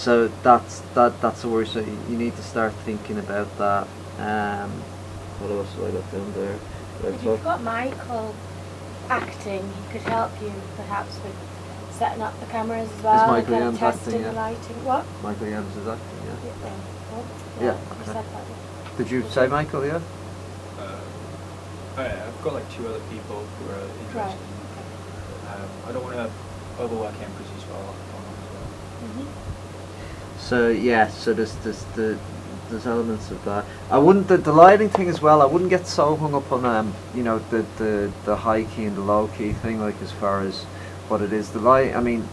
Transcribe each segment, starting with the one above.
So that's a worry. So you need to start thinking about that. What else have I got down there? If you've got Michael acting, he could help you perhaps with setting up the cameras as well. Is Michael and Yams testing acting? the lighting. What? Michael Yams is acting. Yeah. Yeah. Yeah, You okay. said that. Yeah. Did you say Michael? Yeah. I've got like 2 other people who are interested. Right. I don't want to overwork him because he's got a lot going on as well. So yeah, so there's elements of that. I wouldn't the lighting thing as well. I wouldn't get so hung up on the high key and the low key thing, like as far as what it is. The light. I mean,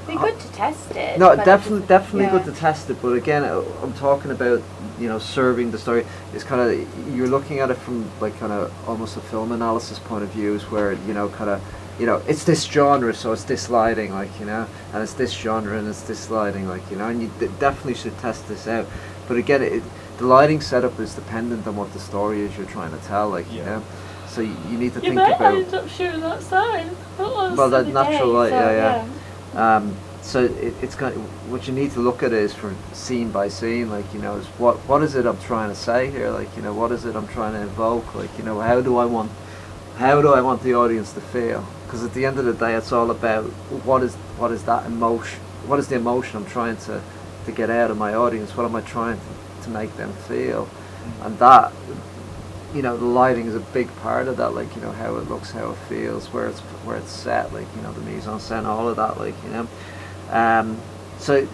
It'd be good to test it. no, but definitely yeah. good to test it. But again, I'm talking about serving the story. It's kind of you're looking at it from like kind of almost a film analysis point of view, is where kind of. It's this genre, so it's this lighting, and it's this genre and it's this lighting, and you definitely should test this out. But again, the lighting setup is dependent on what the story is you're trying to tell, So you need to think about. I ended up shooting outside. Well, that natural light, so, yeah. So it's kind of what you need to look at is from scene by scene, is what is it I'm trying to say here, what is it I'm trying to evoke, how do I want the audience to feel? Because at the end of the day, it's all about what is that emotion, what is the emotion I'm trying to get out of my audience, what am I trying to make them feel, and that, the lighting is a big part of that, how it looks, how it feels, where it's set, the mise en scène, all of that, so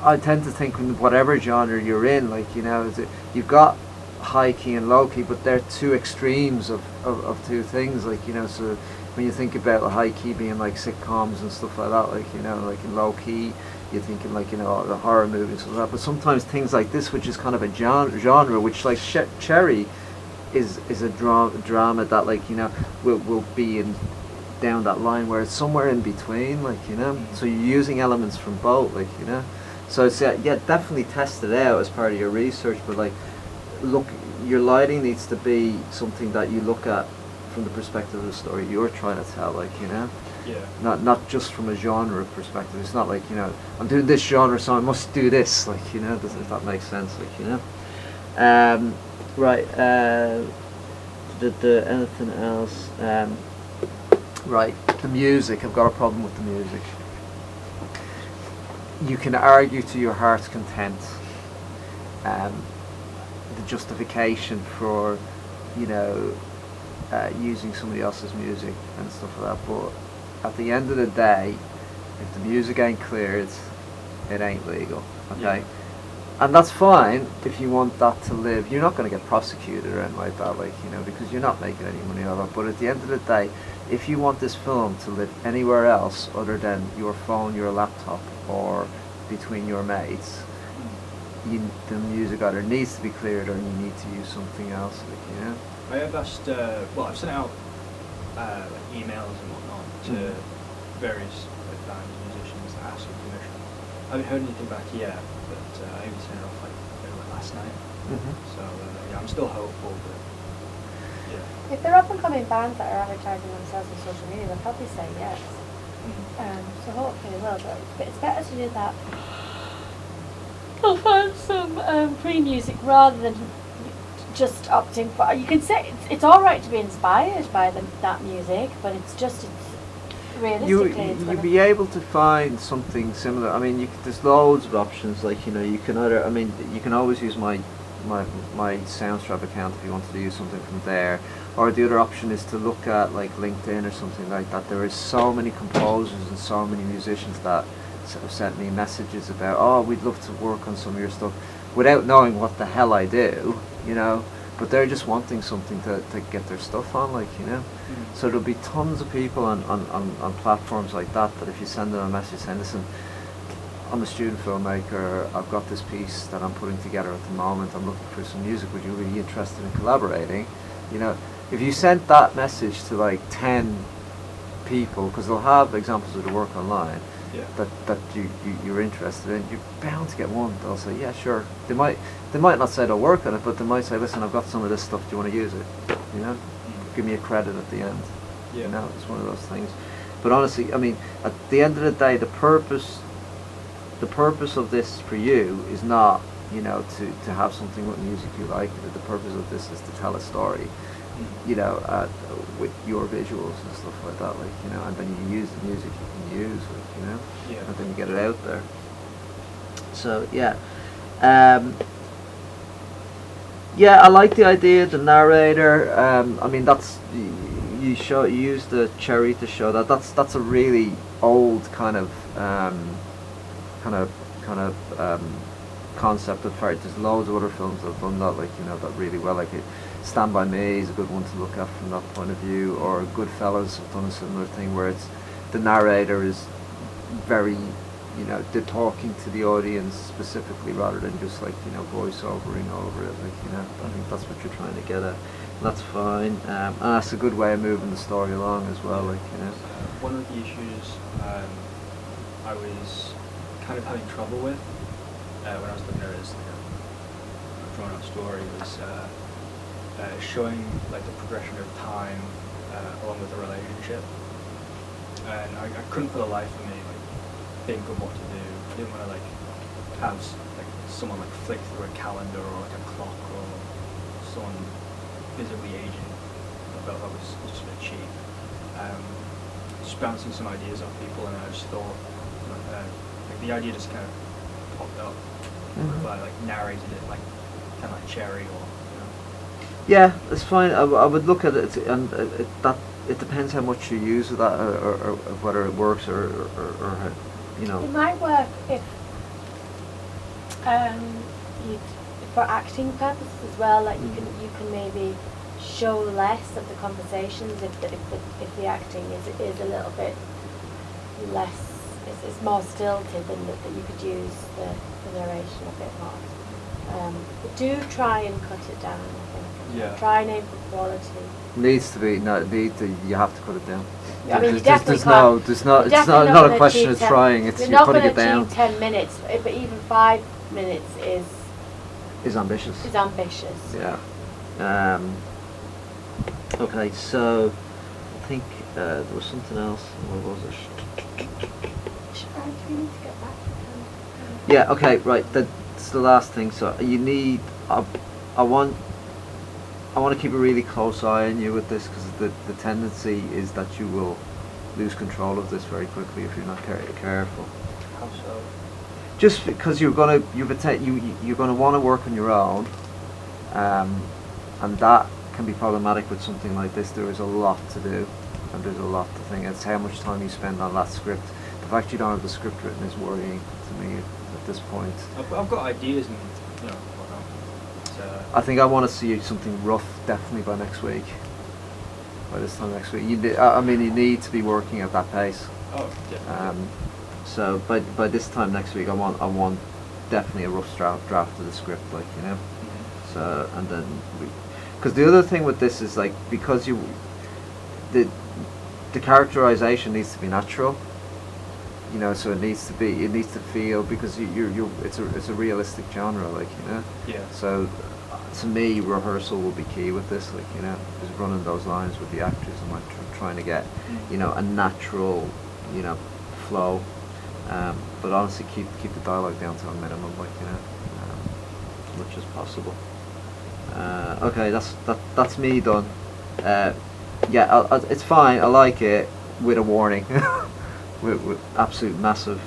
I tend to think in whatever genre you're in, you've got high key and low key, but they're 2 extremes of 2 things, so when you think about the high key being like sitcoms and stuff like that, like in low key you're thinking the horror movies and stuff like that, but sometimes things like this, which is kind of a genre which like Cherry is a drama that will be in down that line where it's somewhere in between, so you're using elements from both, so it's definitely test it out as part of your research, but look, your lighting needs to be something that you look at from the perspective of the story you're trying to tell, not just from a genre perspective. It's not I'm doing this genre, so I must do this, if that makes sense, right. The anything else? Right, the music. I've got a problem with the music. You can argue to your heart's content the justification for using somebody else's music and stuff like that, but at the end of the day, if the music ain't cleared, it ain't legal, okay? And that's fine if you want that to live. You're not going to get prosecuted or anything like that, because you're not making any money out of it. But at the end of the day, if you want this film to live anywhere else other than your phone, your laptop, or between your mates, the music either needs to be cleared or you need to use something else, I have asked, I've sent out emails and whatnot to various bands and musicians asking permission. I haven't heard anything back yet, but I even sent it off last night. So I'm still hopeful, but if they're up and coming bands that are advertising themselves on social media, they'll probably say yes. So hopefully they will, but it's better to do that. I'll find some free music rather than just opting for. You can say it's all right to be inspired by that music, but it's realistically. You'll be able to find something similar. I mean, there's loads of options. You can either. I mean, you can always use my Soundstrap account if you wanted to use something from there. Or the other option is to look at LinkedIn or something like that. There is so many composers and so many musicians that have sent me messages about, we'd love to work on some of your stuff, without knowing what the hell I do, but they're just wanting something to get their stuff on, So there'll be tons of people on platforms like that if you send them a message saying, listen, I'm a student filmmaker, I've got this piece that I'm putting together at the moment, I'm looking for some music, would you be interested in collaborating? If you sent that message to 10 people, because they'll have examples of the work online, that you're interested in, you're bound to get one. They'll say, yeah, sure. They might not say they'll work on it, but they might say, listen, I've got some of this stuff, do you want to use it? Give me a credit at the end. It's one of those things. But honestly, I mean, at the end of the day, the purpose the purpose of this for you is not, you know, to have something with music you like. The purpose of this is to tell a story, you know, with your visuals and stuff like that, like, you know, and then you use the music you can use, like, you know, and then you get it out there. So yeah, yeah, I like the idea. The narrator. I mean, that's you use the cherry to show that. That's a really old kind of concept of fairy. There's loads of other films that have done that, like, you know, that really well. Like Stand By Me is a good one to look at from that point of view. Or Goodfellas have done a similar thing where it's the narrator is very, you know, they're talking to the audience specifically rather than just, like, you know, voice-overing over it, like, you know. I think that's what you're trying to get at. That's fine, and that's a good way of moving the story along as well, like, you know. One of the issues I was kind of having trouble with when I was looking at it as, like, a drawn-out story was showing, like, the progression of time along with the relationship, and I couldn't for the life of me, like, think of what to do. I didn't want to, like, have like someone, like, flick through a calendar or, like, a clock, or someone visibly aging. I felt that was just a bit cheap. Just bouncing some ideas off people, and I just thought, like, the idea just kind of popped up. If I, like, narrated it, like, kind of like Cherry, or, you know. Yeah, it's fine. I would look at it, and it depends how much you use of that, or whether it works, or you know. It might work if you, for acting purposes as well. Like you can maybe show less of the conversations if the acting is a little bit less. It's more stilted, than that you could use the narration a bit more. But do try and cut it down, I think. Yeah. Try and aim for quality. Needs to be you have to cut it down. I mean, it's not a question of trying. It's you're putting it down. You're not going to achieve 10 minutes, but even 5 minutes is ambitious. Is ambitious. Yeah. Okay, so I think there was something else. What was it? We need to get back. Yeah. Okay. Right. That's the last thing. So you need. I want to keep a really close eye on you with this, because the tendency is that you will lose control of this very quickly if you're not careful. How so? Just because you're gonna want to work on your own, and that can be problematic with something like this. There is a lot to do, and there's a lot to think. It's how much time you spend on that script. The fact you don't have the script written is worrying to me at this point. I've got ideas and, you know, whatnot. I think I want to see something rough definitely by next week. By this time next week, you need to be working at that pace. Oh, yeah. So by this time next week, I want definitely a rough draft of the script, like, you know. Mm-hmm. So, and then because the other thing with this is, like, because the characterization needs to be natural. You know, so it needs to feel, because it's a realistic genre, like, you know. Yeah. So to me, rehearsal will be key with this, like, you know, just running those lines with the actors and, like, trying to get, you know, a natural, you know, flow. But honestly, keep the dialogue down to a minimum, like, you know, as much as possible. Okay, that's me done. Yeah, it's fine. I like it, with a warning. with absolute massive,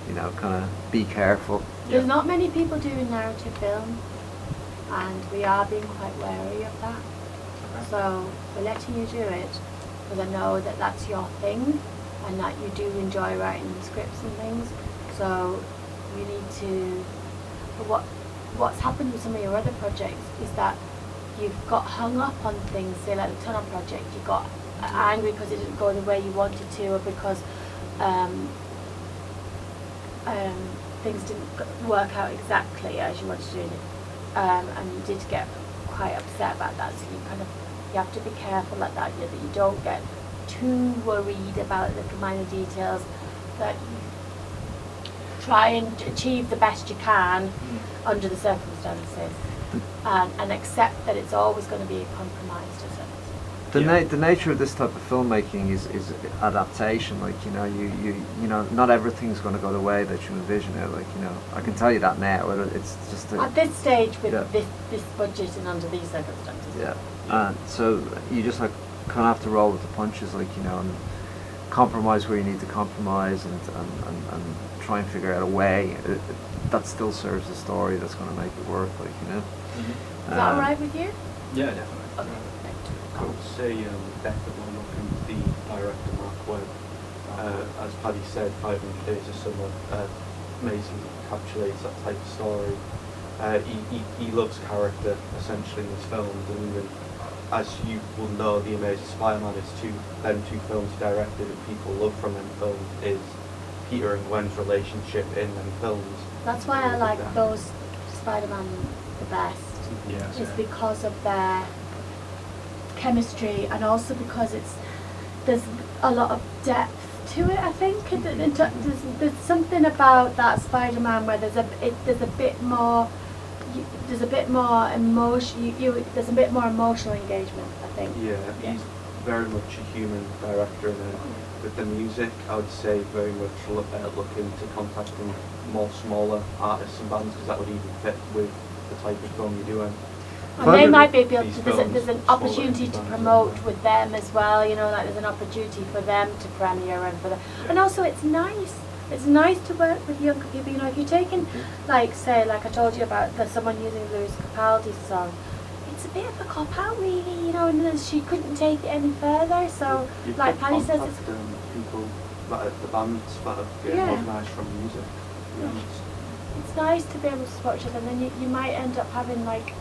you know, kind of be careful. There's not many people doing narrative film, and we are being quite wary of that. Okay. So we're letting you do it, because I know that that's your thing, and that you do enjoy writing scripts and things. So you need to. But what's happened with some of your other projects is that you've got hung up on things. Say, like the Tunnel project, you got angry because it didn't go the way you wanted to, or because things didn't work out exactly as you wanted to do it, and you did get quite upset about that. So you have to be careful like that, that you don't get too worried about little minor details, that you try and achieve the best you can under the circumstances, and accept that it's always going to be a compromise to a certain extent. the nature of this type of filmmaking is adaptation. Like you know, not everything's going to go the way that you envision it. Like I can tell you that now. It's just at this stage with this budget and under these circumstances. Yeah. So you just like kind of have to roll with the punches, like and compromise where you need to compromise, and try and figure out a way that still serves the story that's going to make it work. Like Is that all right with you? Yeah, definitely. Okay. I would say definitely look into the director Mark Webb. As Paddy said, 500 Days of Summer amazingly encapsulates that type of story. He loves character essentially in his films, and even as you will know, The Amazing Spider-Man is them two films he directed and people love from them films is Peter and Gwen's relationship in them films. That's why I like those Spider-Man the best. Yeah. Is because of their chemistry, and also because there's a lot of depth to it. I think there's something about that Spider-Man where there's a bit more emotion. There's a bit more emotional engagement, I think. Yeah, he's very much a human director, and with the music, I would say very much look into contacting more smaller artists and bands, because that would even fit with the type of film you're doing. And they might be able to, there's an opportunity to promote with them as well, like there's an opportunity for them to premiere and for them. And also it's nice to work with younger people, if you're taking, like I told you about someone using Lewis Capaldi's song, it's a bit of a cop-out really, and then she couldn't take it any further, so like Paddy says, it's people, the bands that have been organised from music. It's nice to be able to support each other, and then you might end up having like